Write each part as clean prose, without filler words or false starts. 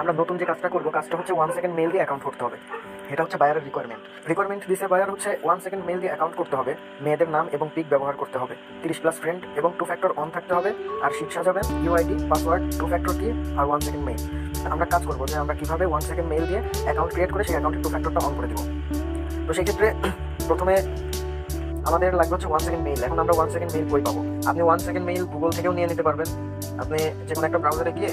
আমরা নতুন যে কাজটা করবো, কাজটা হচ্ছে 1 সেকেন্ড মেল দিয়ে অ্যাকাউন্ট করতে হবে। এটা হচ্ছে বায়ারের রিকোয়ারমেন্ট দিছে বায়ার হচ্ছে 1 সেকেন্ড মেল দিয়ে অ্যাকাউন্ট করতে হবে, মেয়েদের নাম এবং পিক ব্যবহার করতে হবে, 30+ ফ্রেন্ড এবং 2 ফ্যাক্টর অন থাকতে হবে, আর শিক্ষা যাবেন ইউআইডি পাসওয়ার্ড 2 ফ্যাক্টর কি আর 1 সেকেন্ড মেল। আমরা কাজ করবো যে আমরা কিভাবে 1 সেকেন্ড মেল দিয়ে অ্যাকাউন্ট ক্রিয়েট করে সেই অ্যাকাউন্টে 2 ফ্যাক্টরটা অন করে দেবো। তো সেই ক্ষেত্রে প্রথমে আমাদের লাগবে হচ্ছে 1 সেকেন্ড মেইল। এখন আমরা 1 সেকেন্ড মেইল কই পাবো? আপনি 1 সেকেন্ড মেইল গুগল থেকেও নিয়ে নিতে পারবেন। আপনি যে কোনো একটা ব্রাউজারে গিয়ে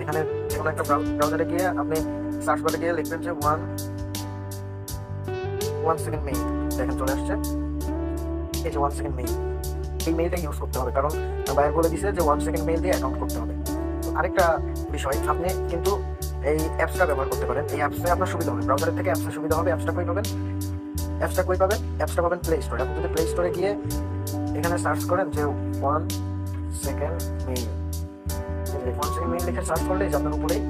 এখানে যে কোনো একটা ব্রাউজারে গিয়ে আপনি সার্চ বারে গিয়ে লিখবেন যে 1 সেকেন্ড মেইল, দেখেন চলে আসছে এই যে 1 সেকেন্ড মেইল। এই মেইলটা ইউজ করতে হবে কারণ বায়ার বলে দিয়েছে যে 1 সেকেন্ড মেইল দিয়ে অ্যাকাউন্ট করতে হবে। আরেকটা বিষয়, আপনি কিন্তু এই অ্যাপসটা ব্যবহার করতে পারেন। এই অ্যাপসে আপনার সুবিধা হবে, ব্রাউজারের থেকে অ্যাপসে সুবিধা হবে। অ্যাপসটা কই পাবেন? অ্যাপসটা পাবেন প্লে স্টোরে। আপনি যদি প্লে স্টোরে গিয়ে এখানে সার্চ করেন যে 1 সেকেন্ড মেইল, 1 সেকেন্ড মেইল লিখে সার্চ করলে যে আপনার উপরেই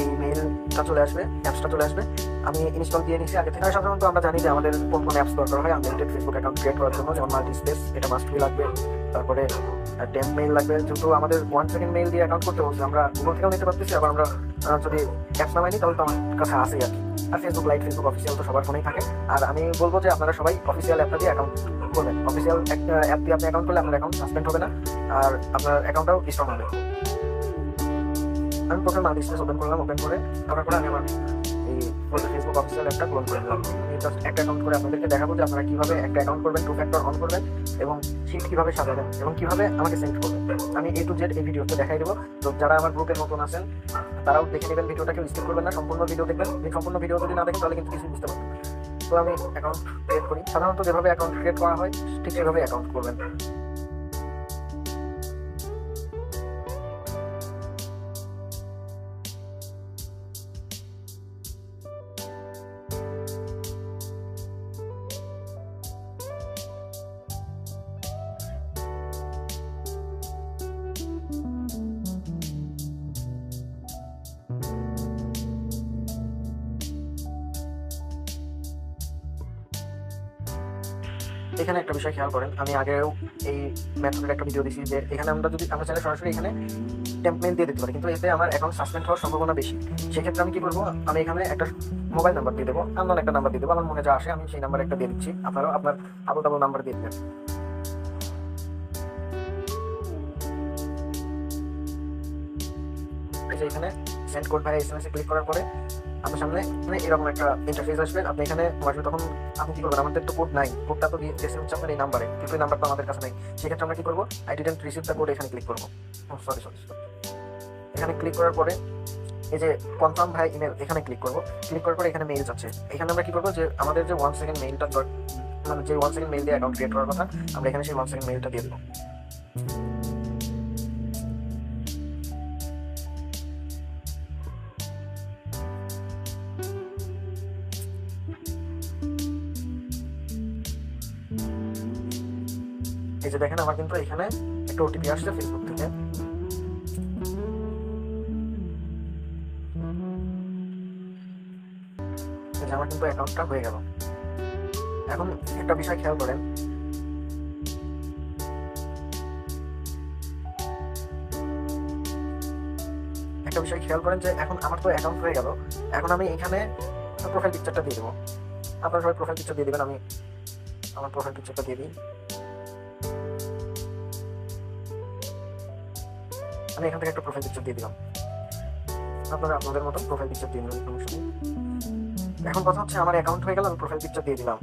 এই মেইলটা চলে আসবে, অ্যাপসটা চলে আসবে। আমি ইনস্টল দিয়ে নিয়েছি আগে থেকে। সাধারণত আমরা জানি যে আমাদের কোন কোন অ্যাপস দরকার হয় আনলিমিটেড ফেসবুক অ্যাকাউন্ট ক্রিয়েট করার জন্য, যেমন মাল্টি স্পেস, এটা মাস্ট বি লাগবে। তারপরে টেম্প মেইল লাগবে। যেহেতু আমাদের 1 সেকেন্ড মেইল দিয়ে অ্যাকাউন্ট করতে বলছে, আমরা গুগল থেকেও নিতে পারতেছি, আবার আমরা যদি অ্যাপস নামাই নিই তাহলে তো আমার কাছে আসেই আর কি। আর ফেসবুক লাইট, ফেসবুক অফিসিয়াল তো সবার ফোনেই থাকে। আর আমি বলবো যে আপনারা সবাই অফিসিয়াল অ্যাপটা দিয়ে অ্যাকাউন্ট করবেন। অফিসিয়াল একটা অ্যাপ দিয়ে আপনি অ্যাকাউন্ট করলে আপনার অ্যাকাউন্ট সাসপেন্ড হবে না, আর আপনার অ্যাকাউন্টটাও স্ট্রং হবে। আমি প্রথমে মাল্টি স্পেস ওপেন করলাম। ওপেন করে করার পরে আমি আমার এই ফেসবুক অফিসিয়াল অ্যাপটা ক্লোন করে দিলাম। আমি জাস্ট একটা অ্যাকাউন্ট করে আপনাদেরকে দেখাবো যে আপনারা কিভাবে একটা অ্যাকাউন্ট করবেন, 2 ফ্যাক্টর অন করবেন এবং শিট কিভাবে সাজাবেন এবং কিভাবে আমাকে সেন্ড করবেন। আমি A to Z এই ভিডিওতে দেখাই দেবো। তো যারা আমার গ্রুপে নতুন আছেন তারাও দেখে নেবেন, ভিডিওটা কেউ স্কিপ করবেন না, সম্পূর্ণ ভিডিও দেখবেন। সম্পূর্ণ ভিডিও যদি না দেখেন তাহলে কিন্তু কিছু বুঝতে পারবেন। তো আমি অ্যাকাউন্ট ক্রিয়েট করি। সাধারণত যেভাবে অ্যাকাউন্ট ক্রিয়েট করা হয় ঠিক সেভাবে অ্যাকাউন্ট করবেন। এখানে একটা বিষয় খেয়াল করেন, আমি আগেও এই মেথডের একটা ভিডিও দিয়েছি যে এখানে আমরা চাইলে সরাসরি এখানে টেম্পলেট দিয়ে দিতে পারি, কিন্তু এতে আমার অ্যাকাউন্ট সাসপেন্ড হওয়ার সম্ভাবনা বেশি। সেক্ষেত্রে আমি কি করবো, আমি এখানে একটা মোবাইল নাম্বার দিয়ে দেবো, আননোন একটা নাম্বার দিয়ে দেবো। আমার মনে যা আসে আমি সেই নাম্বার একটা দিয়ে দিচ্ছি। আপনারাও আপনার আবল তাবল নাম্বার দিয়ে দেবেন। এই যে এখানে সেন্ড কোড ভাই SMS এ ক্লিক করার পরে আপনার সামনে এরকম একটা ইন্টারফেস আসবে। আপনি এখানে আসবে, তখন আপনি কি করবেন, আমাদের তো কোড নাই, কোডটা তো দিয়েছে হচ্ছে আপনার এই নাম্বারে, কিন্তু এই নাম্বার তো আমাদের কাছে নাই। সেক্ষেত্রে আমরা কি করবো, I didn't receive the code, এখানে ক্লিক করবো। সরি, এখানে ক্লিক করার পরে এই যে কনফার্ম ভাই ইমেল, এখানে ক্লিক করবো। ক্লিক করার পরে এখানে মেইল যাচ্ছে। এখানে আমরা কি করবো, যে আমাদের যে 1 সেকেন্ড মেইলটা, মানে যে 1 সেকেন্ড মেইল দিয়ে অ্যাকাউন্ট ক্রিয়েট করার কথা, আমরা এখানে সেই 1 সেকেন্ড মেইলটা দিয়ে দেবো। এই যে দেখেন আমার কিন্তু এখানে একটা ওটিপি আসছে ফেসবুক থেকে। আমার কিন্তু অ্যাকাউন্টটা হয়ে গেল। এখন একটা বিষয় খেয়াল করেন, যে এখন আমার তো অ্যাকাউন্ট হয়ে গেল। এখন আমি এখানে প্রোফাইল পিকচারটা দিয়ে দেবো। আপনারা সবাই প্রোফাইল পিকচার দিয়ে দেবেন। আমি আমার প্রোফাইল পিকচারটা দিয়ে দিই। আমি এখান থেকে একটা প্রোফাইল পিকচার দিয়ে দিলাম। আপনারা আপনাদের মতো প্রোফাইল পিকচার দিয়ে দেবেন, সমস্যা নেই। এখন কথা হচ্ছে আমার অ্যাকাউন্ট হয়ে গেল, আমি প্রোফাইল পিকচার দিয়ে দিলাম।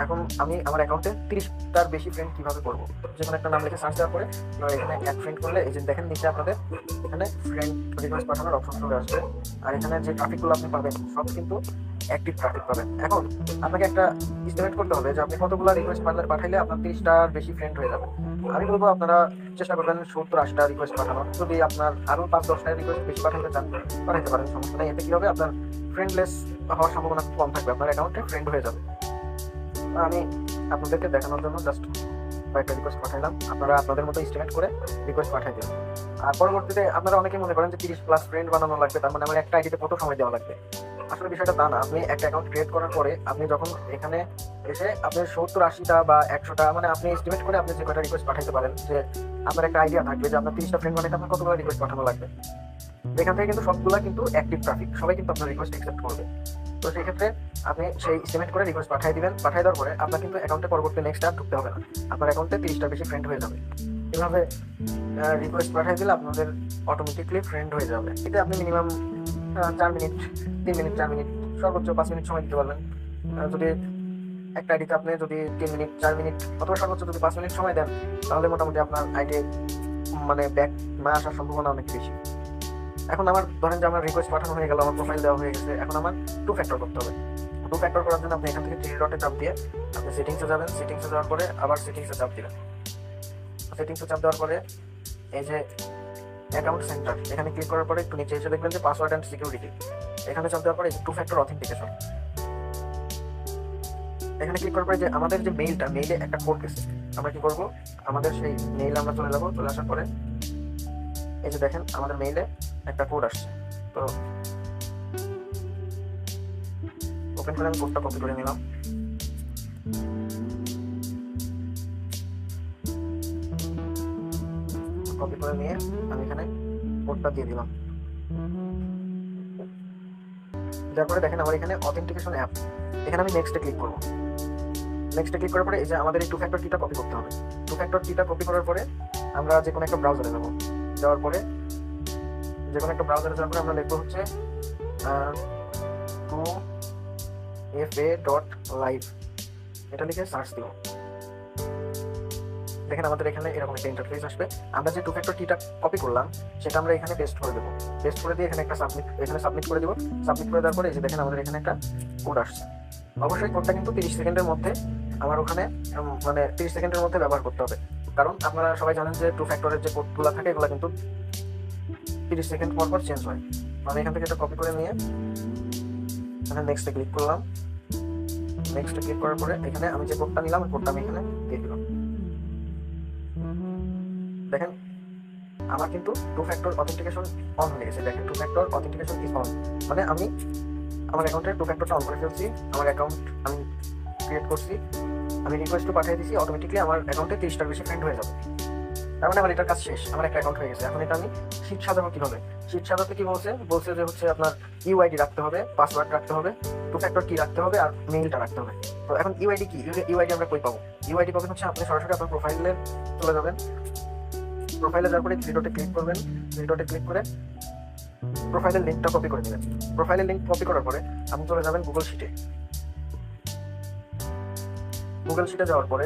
এখন আমি আমার অ্যাকাউন্টে 30টার বেশি ফ্রেন্ড কিভাবে করবো, যে কোনো একটা নাম লিখে সার্চ দেওয়ার পরে এখানে অ্যাড ফ্রেন্ড করলে এই যে দেখেন নিচে আপনাদের এখানে ফ্রেন্ড রিকোয়েস্ট পাঠানোর অপশন চলে আসবে। আর এখানে যে ট্রাফিকগুলো আপনি পাবেন সব কিন্তু অ্যাক্টিভ ট্রাফিক পাবেন। এখন আপনাকে একটা এস্টিমেট করতে হবে যে আপনি কতগুলো রিকোয়েস্ট পাঠাইলে আপনার 30টার বেশি ফ্রেন্ড হয়ে যাবে। আমি বলবো আপনারা চেষ্টা করবেন 70-80টা রিকোয়েস্ট পাঠানোর। যদি আপনার আরো 5-10টা রিকোয়েস্ট বেশি পাঠাতে চান পাঠাতে পারেন, সমস্যা নেই। এতে কি হবে, আপনার ফ্রেন্ডলেস হওয়ার সম্ভাবনা কম থাকবে, আপনার অ্যাকাউন্টে ফ্রেন্ড হয়ে যাবে। আমি আপনাদেরকে দেখানোর জন্য জাস্ট কয়েকটা রিকোয়েস্ট পাঠাইলাম। আপনারা আপনাদের মতো এস্টিমেট করে রিকোয়েস্ট পাঠাই দেবেন। আর পরবর্তীতে আপনারা অনেকে মনে করেন যে 30+ ফ্রেন্ড বানানো লাগবে, তার মানে আমার একটা আইডিতে কত সময় দেওয়া লাগবে। আসলে বিষয়টা তা না। আপনি একটা অ্যাকাউন্ট ক্রিয়েট করার পরে আপনি যখন এখানে এসে আপনি 70-80টা বা 100টা, মানে আপনি এস্টিমেট করে আপনি যে কয়টা রিকোয়েস্ট পাঠাইতে পারেন, যে আপনার একটা আইডিয়া থাকবে যে আপনার 30টা ফ্রেন্ড বানাইতে আপনার কতগুলো রিকোয়েস্ট পাঠানো লাগবে। এখান থেকে কিন্তু সবগুলা কিন্তু অ্যাক্টিভ ট্রাফিক, সবাই কিন্তু আপনার রিকোয়েস্ট অ্যাকসেপ্ট করবে। তো সেই ক্ষেত্রে আপনি সেই এস্টিমেট করে রিকোয়েস্ট পাঠিয়ে দিবেন। পাঠিয়ে দেওয়ার পরে আপনার কিন্তু অ্যাকাউন্টে পরবর্তী নেক্সট আর ঢুকতে হবে না, আপনার অ্যাকাউন্টে 30টার বেশি ফ্রেন্ড হয়ে যাবে। এভাবে রিকোয়েস্ট পাঠিয়ে দিলে আপনাদের অটোমেটিকলি ফ্রেন্ড হয়ে যাবে। এতে আপনি মিনিমাম 4 মিনিট, 3 মিনিট, 4 মিনিট, সর্বোচ্চ 5 মিনিট সময় দিতে পারবেন। যদি একটা আইডিতে আপনি যদি 3 মিনিট, 4 মিনিট অথবা সর্বোচ্চ যদি 5 মিনিট সময় দেন, তাহলে মোটামুটি আপনার আইডি মানে ব্যাক না আসার সম্ভাবনা অনেক বেশি। এখন আমার ধরেন যে আমার রিকোয়েস্ট পাঠানো হয়ে গেল, আমার প্রোফাইল দেওয়া হয়ে গেছে, এখন আমার 2 ফ্যাক্টর করতে হবে। 2 ফ্যাক্টর করার জন্য আপনি এখান থেকে 3 ডটে চাপ দিয়ে আপনি সেটিংসে যাবেন। সেটিংসে যাওয়ার পরে আবার সেটিংসে চাপ দিবেন। সেটিংসে চাপ দেওয়ার পরে এই যে অ্যাকাউন্ট সেন্টার, এখানে ক্লিক করার পরে একটু নিচে এসে দেখবেন যে পাসওয়ার্ড অ্যান্ড সিকিউরিটি, এখানে চাপ দেওয়ার পরে 2 ফ্যাক্টর অথেন্টিকেশন, এখানে ক্লিক করার পরে যে আমাদের যে মেইলটা, মেইলে একটা কোড গেছে, আমরা কি করব, আমাদের সেই মেইলে আমরা চলে যাব। চলে আসার পরে এই যে দেখেন আমাদের মেইলে একটা কোড আসছে, তো ওপেন করে আমি কোডটা কপি করে নিলাম। কপি করে নিয়ে আমি এখানে কোডটা দিয়ে দিলাম। তারপরে দেখেন আমার এখানে অথেন্টিকেশন অ্যাপ, এখানে আমি নেক্সটে ক্লিক করব। নেক্সটে ক্লিক করার পরে এই যে আমাদের এই 2 ফ্যাক্টর কিটা কপি করতে হবে। 2 ফ্যাক্টর কিটা কপি করার পরে আমরা যে কোনো একটা ব্রাউজারে যাব। যাওয়ার পরে যে কোনো একটা ব্রাউজারে যাওয়ার পরে আমরা লিখবো হচ্ছে 2fa.live, এটা লিখে সার্চ দিব। দেখেন আমাদের এখানে এরকম একটা ইন্টারফেস আসবে। আমরা যে 2 ফ্যাক্টর কিটা কপি করলাম সেটা আমরা এখানে পেস্ট করে দেবো। পেস্ট করে দিয়ে এখানে একটা সাবমিট করে দেবো। সাবমিট করে দেওয়ার পরে এই যে দেখেন আমাদের এখানে একটা কোড আসছে। অবশ্যই কোডটা কিন্তু 30 সেকেন্ডের মধ্যে আমার ওখানে মানে 30 সেকেন্ডের মধ্যে ব্যবহার করতে হবে, কারণ আপনারা সবাই জানেন যে 2 ফ্যাক্টরের যে কোডগুলো থাকে এগুলো কিন্তু 30 সেকেন্ড পর পর চেঞ্জ হয়। আমি এখান থেকে এটা কপি করে নিয়ে এখানে নেক্সটে ক্লিক করলাম। নেক্সটে ক্লিক করার পরে এখানে আমি যে কোডটা নিলাম ওই কোডটা আমি এখানে দিয়ে দিলাম। দেখেন আমার কিন্তু 2 ফ্যাক্টর অথেন্টিকেশন অন হয়ে গেছে। দেখেন 2 ফ্যাক্টর অথেন্টিকেশন ইজ অন, মানে আমি আমার অ্যাকাউন্টে 2 ফ্যাক্টরটা অন করে ফেলছি। আমার অ্যাকাউন্ট আমি ক্রিয়েট করছি, আমি রিকোয়েস্ট পাঠিয়ে দিয়েছি, অটোমেটিকলি আমার অ্যাকাউন্টে 30টার বেশি ফ্রেন্ড হয়ে যাবে। তার মানে আমার এটার কাজ শেষ, আমার একটা অ্যাকাউন্ট হয়ে গেছে। এখন এটা আমি শীট সাজাবো কিভাবে? শীট সাজাতে কি বলছে যে হচ্ছে আপনার ইউআইডি রাখতে হবে, পাসওয়ার্ড রাখতে হবে, 2 ফ্যাক্টর কি রাখতে হবে, আর মেইলটা রাখতে হবে। তো এখন ইউআইডি কি? ইউআইডি আমরা কই পাবো? ইউআইডি পাবেন হচ্ছে আপনি সরাসরি আপনার প্রোফাইলে চলে যাবেন। প্রোফাইলে যাওয়ার পরে 3 ডটে ক্লিক করবেন। 3 ডটে ক্লিক করে প্রোফাইলের লিঙ্কটা কপি করে নেবেন। প্রোফাইলের লিঙ্ক কপি করার পরে আপনি চলে যাবেন গুগল শিটে। গুগল শিটে যাওয়ার পরে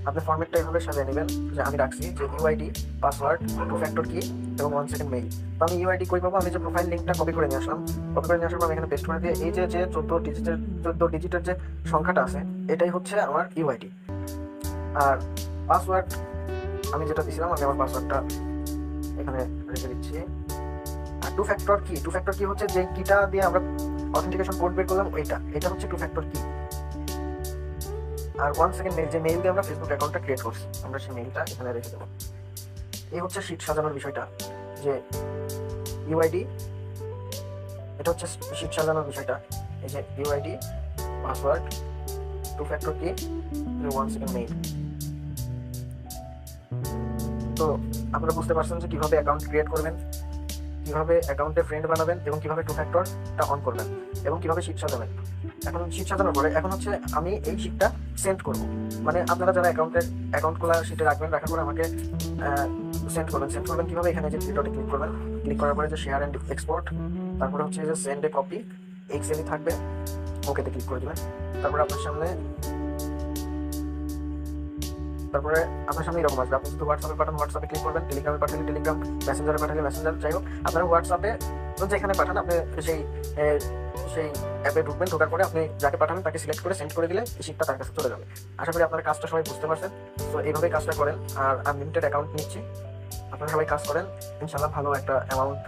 আপনি ফরম্যাটটা এইভাবে সাজিয়ে নেবেন যে আমি রাখছি যে ইউআইডি, পাসওয়ার্ড, 2 ফ্যাক্টর কি এবং 1 সেকেন্ড মেইল। তো আমি ইউআইডি কই পাবো? আমি যে প্রোফাইল লিঙ্কটা কপি করে নিয়ে আসলাম, কপি করে নিয়ে আসার পর আমি এখানে পেস্ট করে দিয়ে এই যে 14 ডিজিটের যে সংখ্যাটা আছে এটাই হচ্ছে আমার ইউআইডি। আর পাসওয়ার্ড আমি যেটা দিয়েছিলাম, আমি আমার পাসওয়ার্ডটা এখানে রেখে দিচ্ছি। আর 2 ফ্যাক্টর কি হচ্ছে যে কিটা দিয়ে আমরা অথেন্টিকেশন কোড বের করলাম, এটা হচ্ছে 2 ফ্যাক্টর কি। আর 1 সেকেন্ড মেইল, যে মেইল দিয়ে আমরা ফেসবুক অ্যাকাউন্টটা ক্রিয়েট করছি, আমরা সেই মেইলটা এখানে রেখে দেবো। এই হচ্ছে শীট সাজানোর বিষয়টা, যে ইউআইডি, এটা হচ্ছে শীট সাজানোর বিষয়টা। এই যে ইউআইডি, পাসওয়ার্ড, 2 ফ্যাক্টর কি, 1 সেকেন্ড মেইল। তো আপনারা বুঝতে পারছেন যে কিভাবে অ্যাকাউন্ট ক্রিয়েট করবেন, কিভাবে অ্যাকাউন্টে ফ্রেন্ড বানাবেন এবং কিভাবে 2 ফ্যাক্টরটা অন করবেন এবং কিভাবে শীট সাজাবেন। এখন শীট সাজানোর পরে এখন হচ্ছে আমি এই শীটটা সেন্ড করব। মানে আপনারা যারা অ্যাকাউন্ট খোলা শীটে রাখবেন, রাখার পরে আমাকে সেন্ড করবেন কিভাবে? এখানে যে 3 ডটে ক্লিক করবেন। ক্লিক করার পরে যে শেয়ার অ্যান্ড এক্সপোর্ট, তারপরে হচ্ছে যে সেন্ড এ কপি, এক্সেলই থাকবে, ওকেতে ক্লিক করে দেবেন। তারপরে আপনার সামনে এরকম আসবে। আপনি যদি হোয়াটসঅ্যাপে পাঠান, হোয়াটসঅ্যাপে ক্লিক করবেন, টেলিগ্রামে পাঠালে টেলিগ্রাম, মেসেঞ্জারে পাঠালে মেসেঞ্জার, যাই হোক আপনারা হোয়াটসঅ্যাপে যেখানে পাঠান আপনি সেই অ্যাপে ঢুকবেন। ঢোকার পরে আপনি যাকে পাঠাবেন তাকে সিলেক্ট করে সেন্ড করে দিলে এই শীটটা তার কাছে চলে যাবে। আশা করি আপনারা কাজটা সবাই বুঝতে পারছেন। তো এইভাবেই কাজটা করেন। আর আনলিমিটেড অ্যাকাউন্ট নিচ্ছি, আপনারা সবাই কাজ করেন, ইনশাল্লাহ ভালো একটা অ্যামাউন্ট